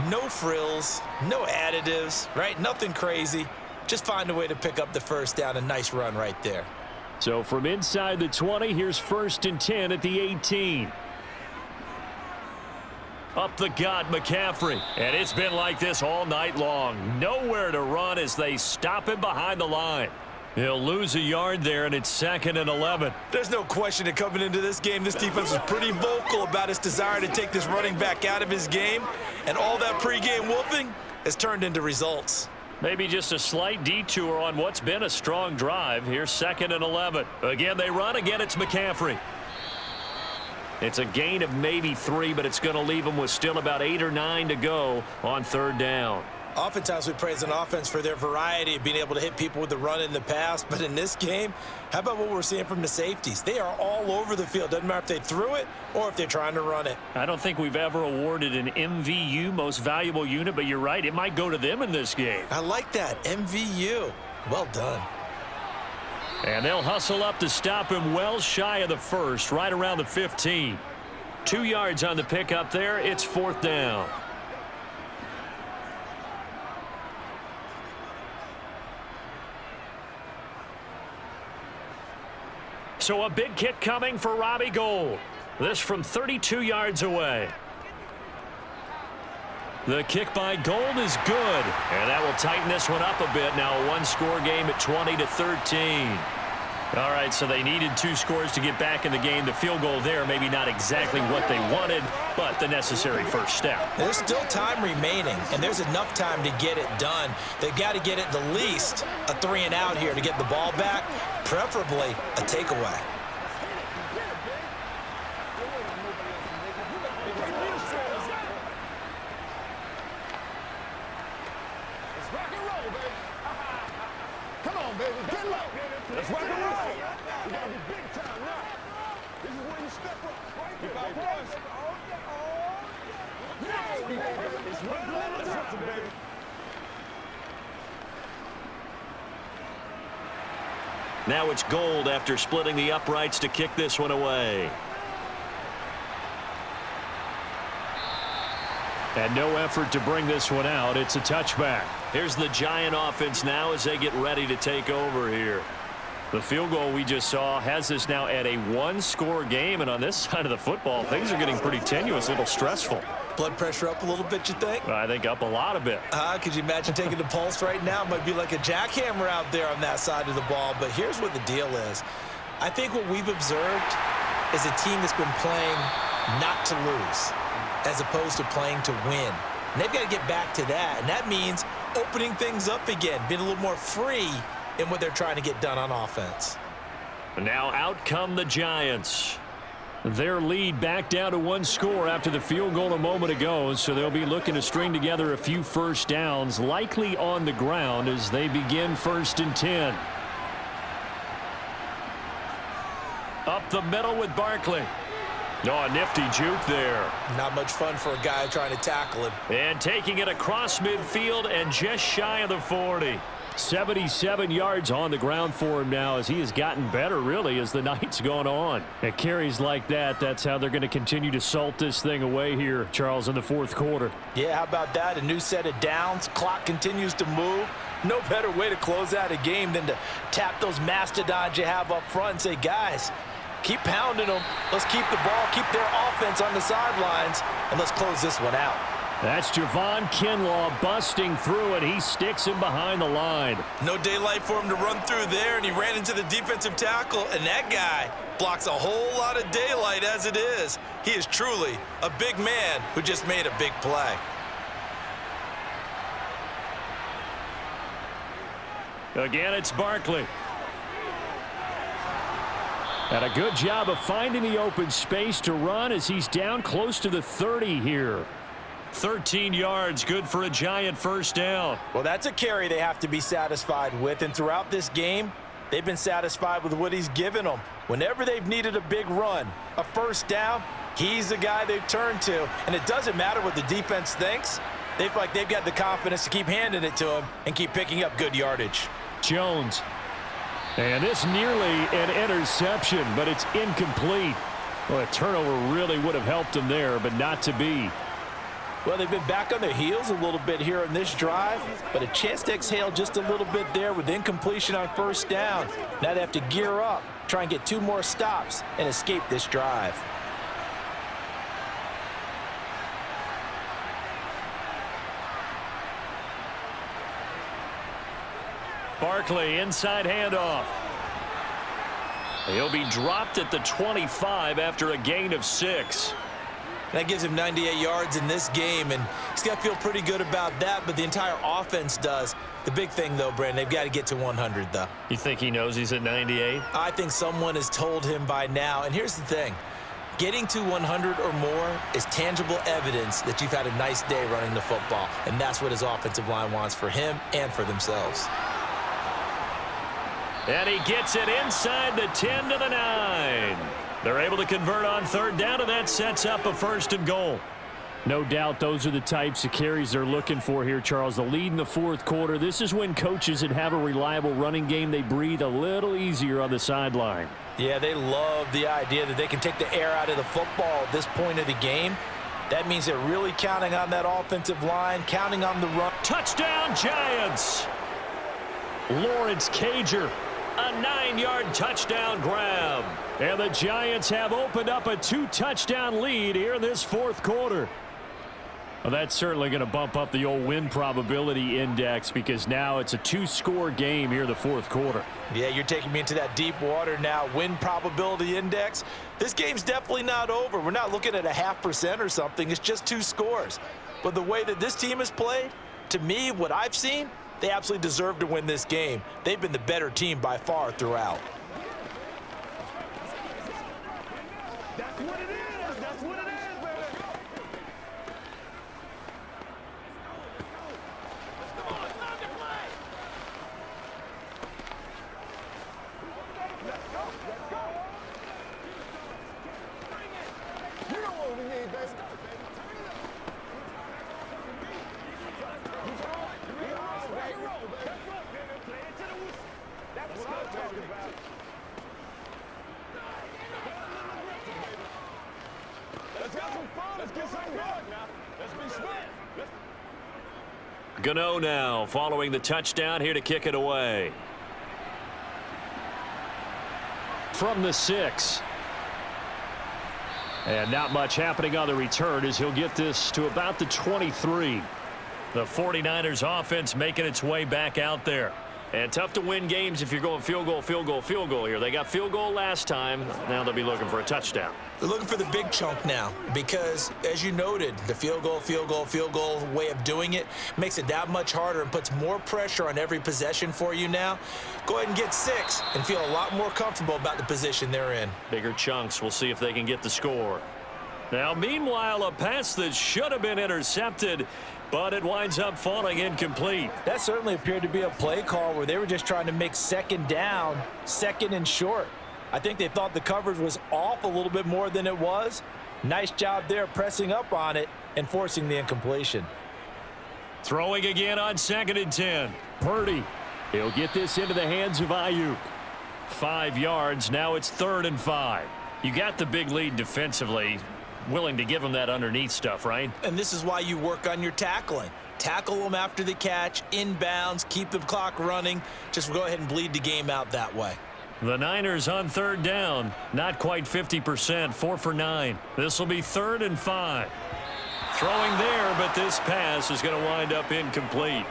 No frills, no additives, right? Nothing crazy. Just find a way to pick up the 1st down. A nice run right there. So from inside the 20, here's 1st and 10 at the 18. Up the gut, McCaffrey. And it's been like this all night long. Nowhere to run as they stop him behind the line. He'll lose a yard there, and it's 2nd and 11. There's no question that coming into this game, this defense was pretty vocal about its desire to take this running back out of his game. And all that pregame whooping has turned into results. Maybe just a slight detour on what's been a strong drive. Here's 2nd and 11. Again, they run. Again, it's McCaffrey. It's a gain of maybe 3, but it's going to leave them with still about 8 or 9 to go on 3rd down. Oftentimes we praise an offense for their variety of being able to hit people with the run in the pass, but in this game, how about what we're seeing from the safeties? They are all over the field. Doesn't matter if they threw it or if they're trying to run it. I don't think we've ever awarded an MVU, most valuable unit, but you're right. It might go to them in this game. I like that, MVU. Well done. And they'll hustle up to stop him well shy of the 1st, right around the 15. 2 yards on the pickup there. It's 4th down. So a big kick coming for Robbie Gould. This from 32 yards away. The kick by Gold is good, and that will tighten this one up a bit. Now a one-score game at 20-13. All right, so they needed 2 scores to get back in the game. The field goal there, maybe not exactly what they wanted, but the necessary first step. There's still time remaining, and there's enough time to get it done. They've got to get it the least a 3-and-out here to get the ball back, preferably a takeaway. Let's rock and roll, baby. Come on, baby. Get low. Let's rock and roll. We got to be big time now. This is where you step up. Right there, baby. It's one level something, baby. Now it's Gold after splitting the uprights to kick this one away. And no effort to bring this one out. It's a touchback. Here's the Giant offense now as they get ready to take over here. The field goal we just saw has us now at a one-score game, and on this side of the football, things are getting pretty tenuous, a little stressful. Blood pressure up a little bit, you think? I think up a lot a bit. Could you imagine taking the pulse right now? It might be like a jackhammer out there on that side of the ball, but here's what the deal is. I think what we've observed is a team that's been playing not to lose as opposed to playing to win. And they've got to get back to that, and that means opening things up again, being a little more free in what they're trying to get done on offense. And now out come the Giants. Their lead back down to 1 score after the field goal a moment ago, so they'll be looking to string together a few first downs, likely on the ground as they begin 1st and 10. Up the middle with Barkley. Oh, a nifty juke there. Not much fun for a guy trying to tackle him. And taking it across midfield and just shy of the 40. 77 yards on the ground for him now as he has gotten better, really, as the night's gone on. At carries like that, that's how they're going to continue to salt this thing away here, Charles, in the 4th quarter. Yeah, how about that? A new set of downs. Clock continues to move. No better way to close out a game than to tap those mastodons you have up front and say, guys, keep pounding them. Let's keep the ball, keep their offense on the sidelines, and let's close this one out. That's Javon Kinlaw busting through, and he sticks him behind the line. No daylight for him to run through there, and he ran into the defensive tackle, and that guy blocks a whole lot of daylight as it is. He is truly a big man who just made a big play. Again, it's Barkley. And a good job of finding the open space to run as he's down close to the 30 here. 13 yards, good for a Giant first down. Well, that's a carry they have to be satisfied with, and throughout this game, they've been satisfied with what he's given them. Whenever they've needed a big run, a first down, he's the guy they've turned to, and it doesn't matter what the defense thinks. They feel like they've got the confidence to keep handing it to him and keep picking up good yardage. Jones. And this nearly an interception, but it's incomplete. Well, a turnover really would have helped them there, but not to be. Well, they've been back on their heels a little bit here in this drive, but a chance to exhale just a little bit there with incompletion on first down. Now they have to gear up, try and get 2 more stops and escape this drive. Barkley, inside handoff. He'll be dropped at the 25 after a gain of 6. That gives him 98 yards in this game, and he's got to feel pretty good about that, but the entire offense does. The big thing, though, Brandon, they've got to get to 100, though. You think he knows he's at 98? I think someone has told him by now, and here's the thing. Getting to 100 or more is tangible evidence that you've had a nice day running the football, and that's what his offensive line wants for him and for themselves. And he gets it inside the 10 to the 9. They're able to convert on 3rd down, and that sets up a 1st and goal. No doubt those are the types of carries they're looking for here, Charles. The lead in the 4th quarter. This is when coaches that have a reliable running game, they breathe a little easier on the sideline. Yeah, they love the idea that they can take the air out of the football at this point of the game. That means they're really counting on that offensive line, counting on the run. Touchdown, Giants! Lawrence Cager, a 9-yard touchdown grab. And the Giants have opened up a 2-touchdown lead here in this 4th quarter. Well, that's certainly going to bump up the old win probability index because now it's a 2-score game here in the fourth quarter. Yeah, you're taking me into that deep water now. Win probability index. This game's definitely not over. We're not looking at a 0.5% or something. It's just 2 scores. But the way that this team has played, to me, what I've seen, they absolutely deserve to win this game. They've been the better team by far throughout. That's what it is. That's what it is, baby. Let's go. Let's go. You know what we need, baby. That's what I'm talking about. Let's have some fun. Let's get some work now. Let's be smart. Gano now following the touchdown here to kick it away. From the 6. And not much happening on the return as he'll get this to about the 23. The 49ers offense making its way back out there. And tough to win games if you're going field goal, field goal, field goal here. They got field goal last time. Now they'll be looking for a touchdown. They're looking for the big chunk now because, as you noted, the field goal way of doing it makes it that much harder and puts more pressure on every possession for you now. Go ahead and get 6 and feel a lot more comfortable about the position they're in. Bigger chunks. We'll see if they can get the score. Now, meanwhile, a pass that should have been intercepted, but it winds up falling incomplete. That certainly appeared to be a play call where they were just trying to make second down, second and short. I think they thought the coverage was off a little bit more than it was. Nice job there pressing up on it and forcing the incompletion. Throwing again on 2nd and 10. Purdy. He'll get this into the hands of Ayuk. 5 yards. Now it's 3rd and 5. You got the big lead defensively. Willing to give them that underneath stuff, right? And this is why you work on your tackling. Tackle them after the catch, inbounds, keep the clock running. Just go ahead and bleed the game out that way. The Niners on 3rd down. Not quite 50%. 4 for 9. This will be 3rd and 5. Throwing there, but this pass is going to wind up incomplete.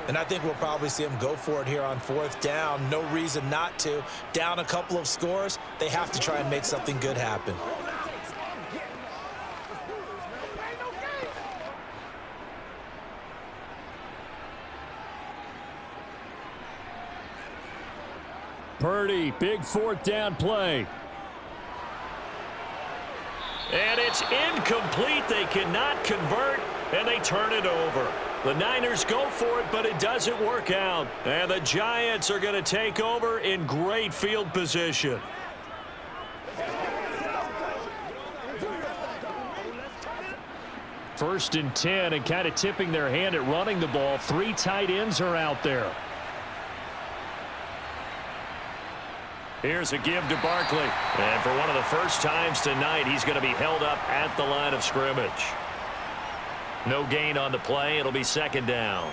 And I think we'll probably see them go for it here on 4th down. No reason not to. Down a couple of scores, they have to try and make something good happen. Purdy, big 4th down play. And it's incomplete. They cannot convert, and they turn it over. The Niners go for it, but it doesn't work out. And the Giants are going to take over in great field position. First and 10, and kind of tipping their hand at running the ball. 3 tight ends are out there. Here's a give to Barkley. And for one of the first times tonight, he's going to be held up at the line of scrimmage. No gain on the play. It'll be 2nd down.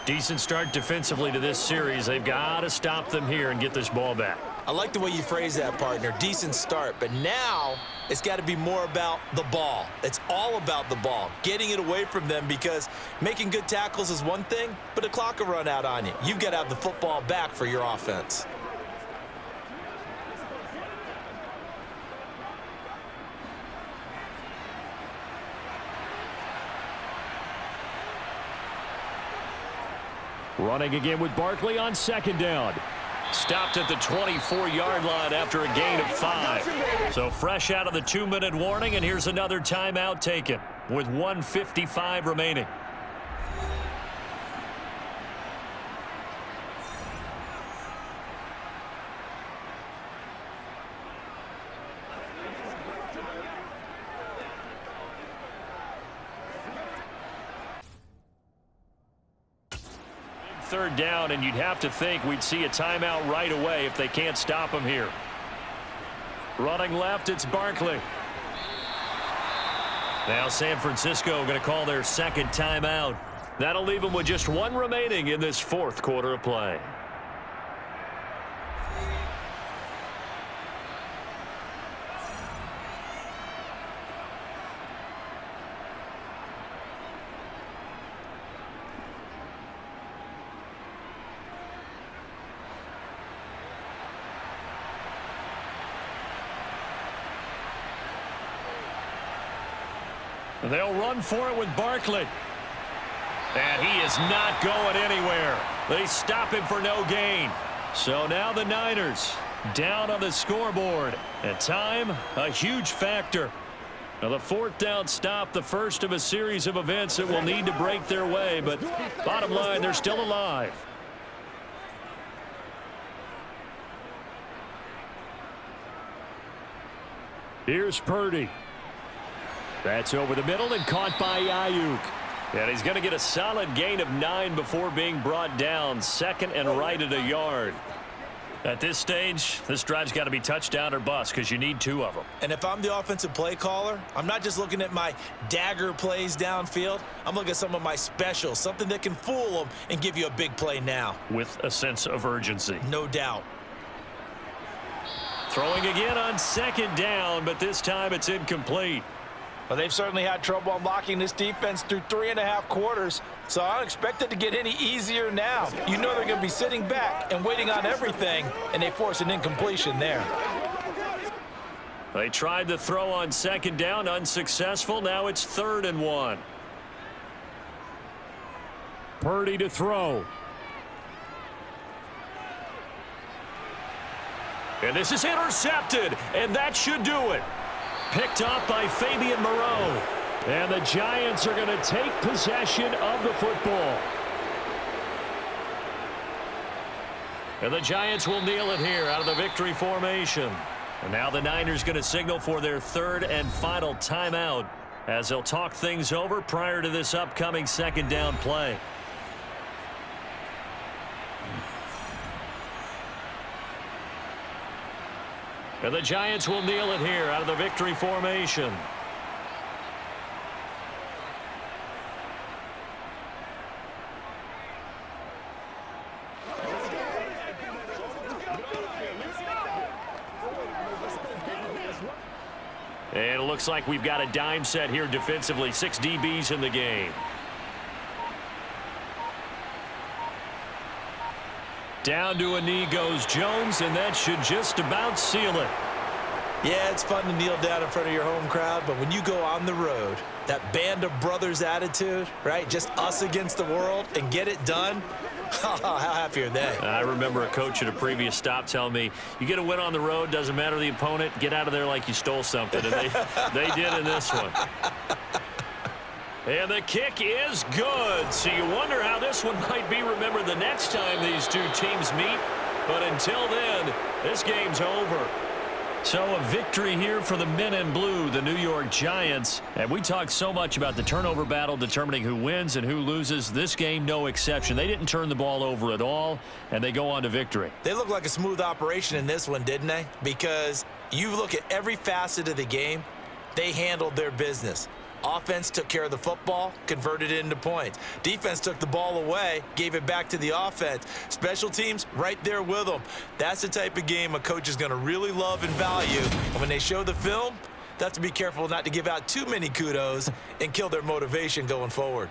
Decent start defensively to this series. They've got to stop them here and get this ball back. I like the way you phrase that, partner. Decent start. But now it's got to be more about the ball. It's all about the ball. Getting it away from them because making good tackles is one thing, but a clock will run out on you. You've got to have the football back for your offense. Running again with Barkley on 2nd down. Stopped at the 24-yard line after a gain of 5. So fresh out of the 2-minute warning, and here's another timeout taken with 1:55 remaining. Third down, and you'd have to think we'd see a timeout right away if they can't stop him here. Running left, it's Barkley. Now San Francisco going to call their 2nd timeout. That'll leave them with just 1 remaining in this 4th quarter of play. They'll run for it with Barkley. And he is not going anywhere. They stop him for no gain. So now the Niners down on the scoreboard. And time, a huge factor. Now the fourth down stop, the first of a series of events that will need to break their way. But bottom line, they're still alive. Here's Purdy. That's over the middle and caught by Ayuk. And he's going to get a solid gain of 9 before being brought down. Second and right at a yard. At this stage, this drive's got to be touchdown or bust because you need 2 of them. And if I'm the offensive play caller, I'm not just looking at my dagger plays downfield. I'm looking at some of my specials, something that can fool them and give you a big play now. With a sense of urgency. No doubt. Throwing again on second down, but this time it's incomplete. Well, they've certainly had trouble unlocking this defense through 3.5 quarters, so I don't expect it to get any easier now. You know they're going to be sitting back and waiting on everything, and they force an incompletion there. They tried to throw on second down, unsuccessful. Now it's 3rd and 1. Purdy to throw. And this is intercepted, and that should do it. Picked off by Fabian Moreau. And the Giants are going to take possession of the football. And the Giants will kneel it here out of the victory formation. And now the Niners going to signal for their 3rd and final timeout as they'll talk things over prior to this upcoming second down play. And the Giants will kneel it here out of the victory formation. And it looks like we've got a dime set here defensively. 6 DBs in the game. Down to a knee goes Jones, and that should just about seal it. Yeah, it's fun to kneel down in front of your home crowd, but when you go on the road, that band of brothers attitude, right? Just us against the world and get it done. How happy are they? I remember a coach at a previous stop telling me, you get a win on the road, doesn't matter the opponent, get out of there like you stole something. And they did in this one. And the kick is good. So you wonder how this one might be remembered the next time these two teams meet. But until then, this game's over. So a victory here for the men in blue, the New York Giants. And we talked so much about the turnover battle determining who wins and who loses. This game, no exception. They didn't turn the ball over at all, and they go on to victory. They look like a smooth operation in this one, didn't they? Because you look at every facet of the game, they handled their business. Offense took care of the football, converted it into points. Defense took the ball away, gave it back to the offense. Special teams, right there with them. That's the type of game a coach is going to really love and value. And when they show the film, they have to be careful not to give out too many kudos and kill their motivation going forward.